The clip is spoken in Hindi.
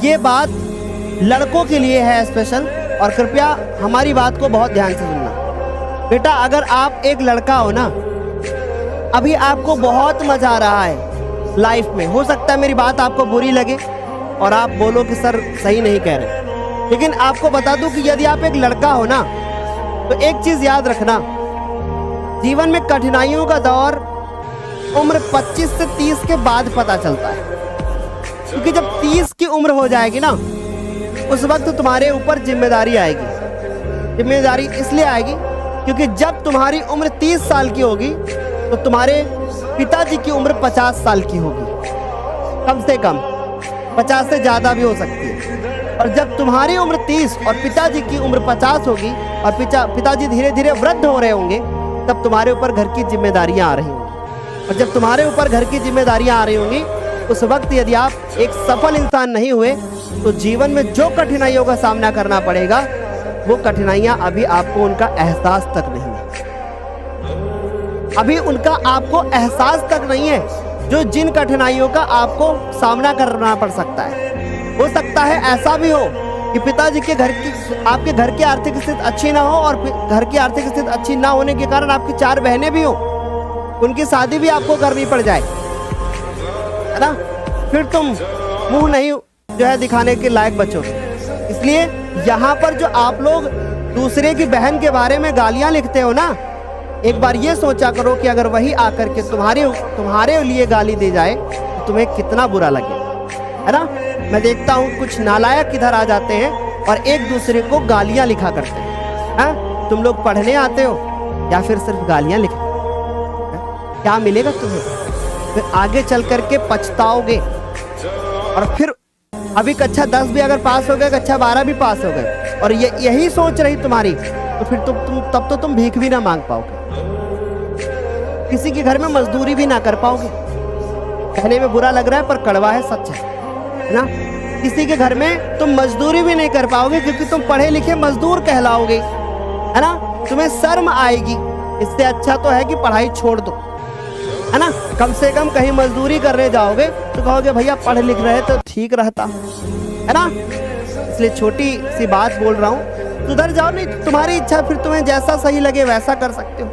ये बात लड़कों के लिए है स्पेशल, और कृपया हमारी बात को बहुत ध्यान से सुनना। बेटा, अगर आप एक लड़का हो ना, अभी आपको बहुत मजा आ रहा है लाइफ में, हो सकता है मेरी बात आपको बुरी लगे और आप बोलो कि सर सही नहीं कह रहे, लेकिन आपको बता दूं कि यदि आप एक लड़का हो ना, तो एक चीज याद रखना, जीवन में कठिनाइयों का दौर उम्र 25 से 30 के बाद पता चलता है। क्योंकि जब 30 की उम्र हो जाएगी ना, उस वक्त तुम्हारे ऊपर जिम्मेदारी आएगी। जिम्मेदारी इसलिए आएगी क्योंकि जब तुम्हारी उम्र 30 साल की होगी तो तुम्हारे पिताजी की उम्र 50 साल की होगी, कम से कम 50 से ज़्यादा भी हो सकती है। और जब तुम्हारी उम्र 30 और पिताजी की उम्र 50 होगी और पिताजी धीरे धीरे वृद्ध हो रहे होंगे, तब तुम्हारे ऊपर घर की जिम्मेदारियां आ रही होंगी। और जब तुम्हारे ऊपर घर की जिम्मेदारियां आ रही होंगी, उस वक्त यदि आप एक सफल इंसान नहीं हुए तो जीवन में जो कठिनाइयों का सामना करना पड़ेगा, वो कठिनाइयां अभी आपको उनका एहसास तक नहीं है। अभी उनका आपको एहसास तक नहीं है जो जिन कठिनाइयों का आपको सामना करना पड़ सकता है। हो सकता है ऐसा भी हो कि पिताजी के घर की, आपके घर की आर्थिक स्थिति अच्छी ना हो और घर की आर्थिक स्थिति अच्छी ना होने के कारण आपकी 4 बहनें भी हो, उनकी शादी भी आपको करनी पड़ जाए, है ना। फिर तुम मुंह नहीं जो है दिखाने के लायक बचोगे। इसलिए यहाँ पर जो आप लोग दूसरे की बहन के बारे में गालियां लिखते हो ना, एक बार ये सोचा करो कि अगर वही आकर के तुम्हारे लिए गाली दे जाए तो तुम्हें कितना बुरा लगेगा, है ना। मैं देखता हूँ कुछ नालायक इधर आ जाते हैं और एक दूसरे को गालियां लिखा करते हैं। हाँ, तुम लोग पढ़ने आते हो या फिर सिर्फ गालियां लिखते हो? क्या मिलेगा तुम्हें? फिर आगे चल करके पछताओगे। और फिर अभी कक्षा 10 भी अगर पास हो गए, कक्षा 12 भी पास हो गए, और यही सोच रही तुम्हारी, तो फिर तब तो तुम भीख भी ना मांग पाओगे, किसी के घर में मजदूरी भी ना कर पाओगे। कहने में बुरा लग रहा है पर कड़वा है, सच है ना। किसी के घर में तुम मजदूरी भी नहीं कर पाओगे क्योंकि तुम पढ़े लिखे मजदूर कहलाओगे, है ना। तुम्हें शर्म आएगी। इससे अच्छा तो है कि पढ़ाई छोड़ दो, है ना। कम से कम कहीं मजदूरी करने जाओगे तो कहोगे भैया पढ़ लिख रहे तो ठीक रहता, है ना। इसलिए छोटी सी बात बोल रहा हूँ, सुधर जाओ, नहीं तुम्हारी इच्छा, फिर तुम्हें जैसा सही लगे वैसा कर सकते हो।